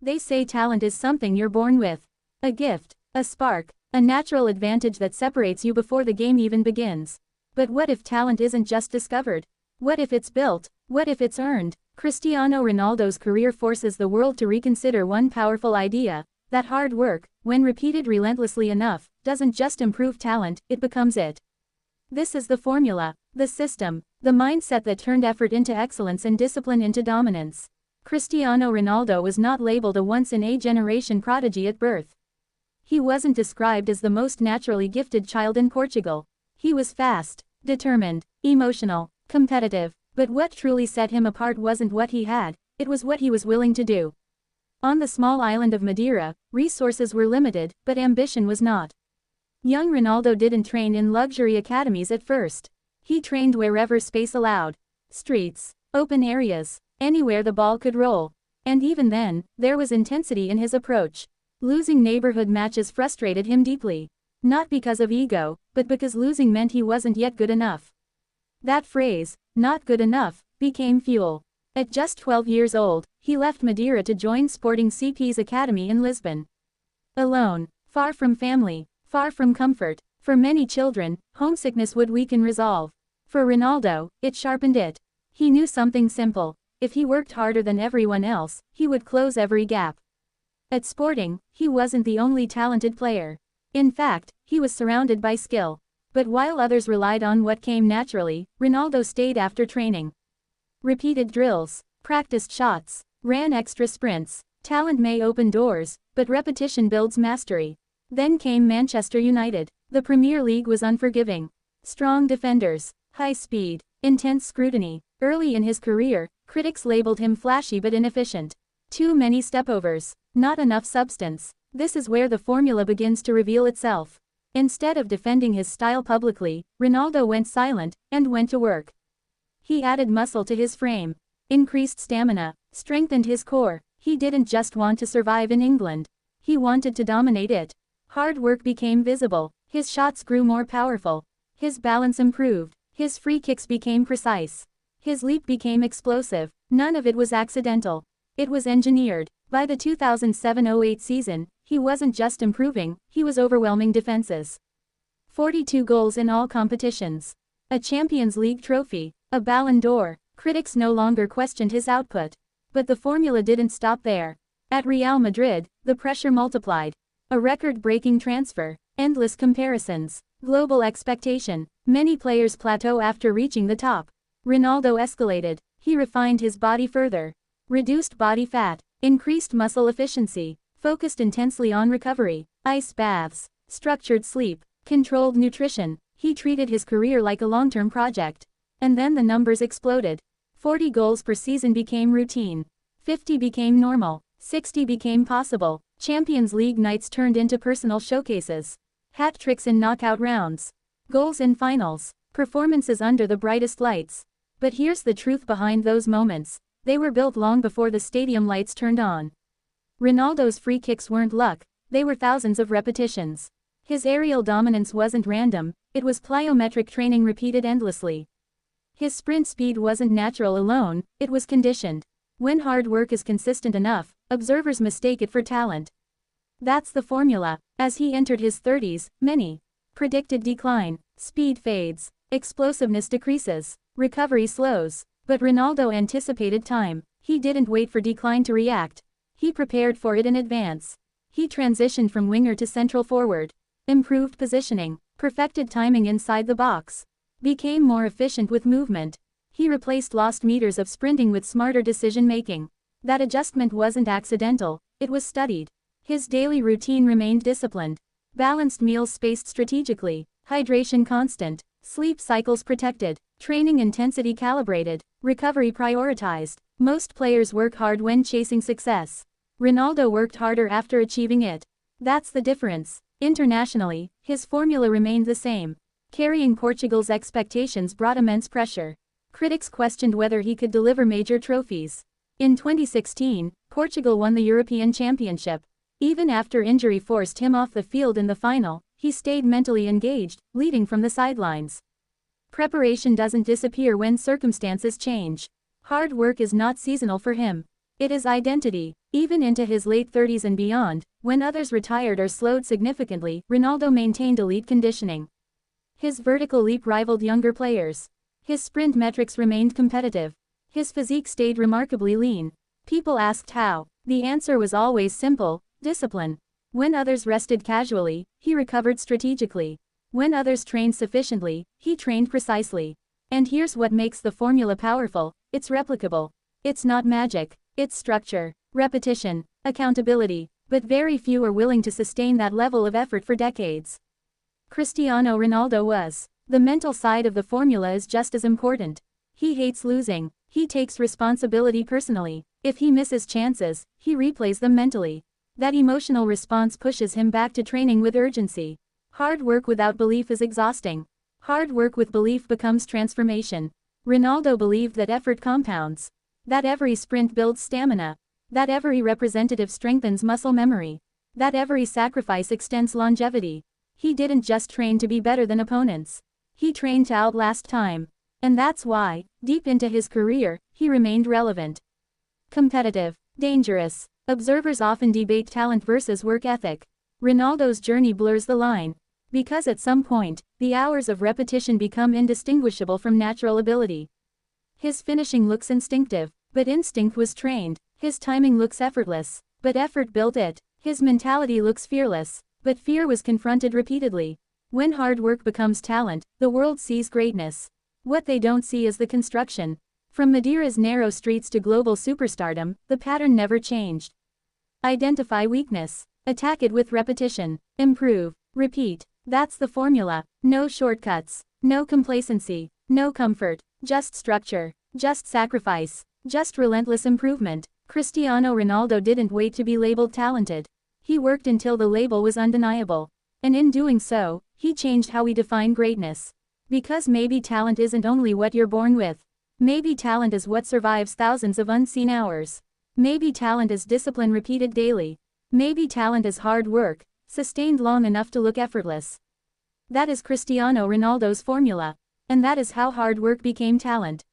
They say talent is something you're born with. A gift, a spark, a natural advantage that separates you before the game even begins. But what if talent isn't just discovered? What if it's built? What if it's earned? Cristiano Ronaldo's career forces the world to reconsider one powerful idea, that hard work, when repeated relentlessly enough, doesn't just improve talent, it becomes it. This is the formula, the system, the mindset that turned effort into excellence and discipline into dominance. Cristiano Ronaldo was not labeled a once-in-a-generation prodigy at birth. He wasn't described as the most naturally gifted child in Portugal. He was fast, determined, emotional, competitive, but what truly set him apart wasn't what he had, it was what he was willing to do. On the small island of Madeira, resources were limited, but ambition was not. Young Ronaldo didn't train in luxury academies at first. He trained wherever space allowed. Streets, open areas, anywhere the ball could roll. And even then, there was intensity in his approach. Losing neighborhood matches frustrated him deeply. Not because of ego, but because losing meant he wasn't yet good enough. That phrase, "not good enough," became fuel. At just 12 years old, he left Madeira to join Sporting CP's academy in Lisbon. Alone, far from family, far from comfort, for many children, homesickness would weaken resolve. For Ronaldo, it sharpened it. He knew something simple: if he worked harder than everyone else, he would close every gap. At Sporting, he wasn't the only talented player. In fact, he was surrounded by skill. But while others relied on what came naturally, Ronaldo stayed after training. Repeated drills, practiced shots, ran extra sprints. Talent may open doors, but repetition builds mastery. Then came Manchester United. The Premier League was unforgiving. Strong defenders, high speed, intense scrutiny. Early in his career, critics labeled him flashy but inefficient. Too many stepovers, not enough substance. This is where the formula begins to reveal itself. Instead of defending his style publicly, Ronaldo went silent, and went to work. He added muscle to his frame, increased stamina, strengthened his core. He didn't just want to survive in England. He wanted to dominate it. Hard work became visible, his shots grew more powerful. His balance improved, his free kicks became precise. His leap became explosive. None of it was accidental. It was engineered. By the 2007-08 season, he wasn't just improving, he was overwhelming defenses. 42 goals in all competitions. A Champions League trophy, a Ballon d'Or. Critics no longer questioned his output. But the formula didn't stop there. At Real Madrid, the pressure multiplied. A record-breaking transfer, endless comparisons, global expectation. Many players plateau after reaching the top. Ronaldo escalated. He refined his body further. Reduced body fat, increased muscle efficiency, focused intensely on recovery, ice baths, structured sleep, controlled nutrition. He treated his career like a long-term project. And then the numbers exploded. 40 goals per season became routine. 50 became normal. 60 became possible. Champions League nights turned into personal showcases. Hat tricks in knockout rounds. Goals in finals. Performances under the brightest lights. But here's the truth behind those moments. They were built long before the stadium lights turned on. Ronaldo's free kicks weren't luck, they were thousands of repetitions. His aerial dominance wasn't random, it was plyometric training repeated endlessly. His sprint speed wasn't natural alone, it was conditioned. When hard work is consistent enough, observers mistake it for talent. That's the formula. As he entered his 30s, many predicted decline. Speed fades, explosiveness decreases, recovery slows. But Ronaldo anticipated time. He didn't wait for decline to react. He prepared for it in advance. He transitioned from winger to central forward. Improved positioning, perfected timing inside the box. Became more efficient with movement. He replaced lost meters of sprinting with smarter decision-making. That adjustment wasn't accidental, it was studied. His daily routine remained disciplined. Balanced meals spaced strategically, hydration constant, sleep cycles protected, training intensity calibrated, recovery prioritized. Most players work hard when chasing success. Ronaldo worked harder after achieving it. That's the difference. Internationally, his formula remained the same. Carrying Portugal's expectations brought immense pressure. Critics questioned whether he could deliver major trophies. In 2016, Portugal won the European Championship. Even after injury forced him off the field in the final, he stayed mentally engaged, leading from the sidelines. Preparation doesn't disappear when circumstances change. Hard work is not seasonal for him. It is identity. Even into his late 30s and beyond, when others retired or slowed significantly, Ronaldo maintained elite conditioning. His vertical leap rivaled younger players. His sprint metrics remained competitive. His physique stayed remarkably lean. People asked how. The answer was always simple: discipline. When others rested casually, he recovered strategically. When others trained sufficiently, he trained precisely. And here's what makes the formula powerful: it's replicable. It's not magic, it's structure, repetition, accountability, but very few are willing to sustain that level of effort for decades. Cristiano Ronaldo was. The mental side of the formula is just as important. He hates losing. He takes responsibility personally. If he misses chances, he replays them mentally. That emotional response pushes him back to training with urgency. Hard work without belief is exhausting. Hard work with belief becomes transformation. Ronaldo believed that effort compounds. That every sprint builds stamina. That every representative strengthens muscle memory. That every sacrifice extends longevity. He didn't just train to be better than opponents. He trained to outlast time. And that's why, deep into his career, he remained relevant. Competitive. Dangerous. Observers often debate talent versus work ethic. Ronaldo's journey blurs the line. Because at some point, the hours of repetition become indistinguishable from natural ability. His finishing looks instinctive, but instinct was trained. His timing looks effortless, but effort built it. His mentality looks fearless, but fear was confronted repeatedly. When hard work becomes talent, the world sees greatness. What they don't see is the construction. From Madeira's narrow streets to global superstardom, the pattern never changed. Identify weakness. Attack it with repetition. Improve. Repeat. That's the formula. No shortcuts. No complacency. No comfort. Just structure. Just sacrifice. Just relentless improvement. Cristiano Ronaldo didn't wait to be labeled talented. He worked until the label was undeniable. And in doing so, he changed how we define greatness. Because maybe talent isn't only what you're born with. Maybe talent is what survives thousands of unseen hours. Maybe talent is discipline repeated daily. Maybe talent is hard work, sustained long enough to look effortless. That is Cristiano Ronaldo's formula. And that is how hard work became talent.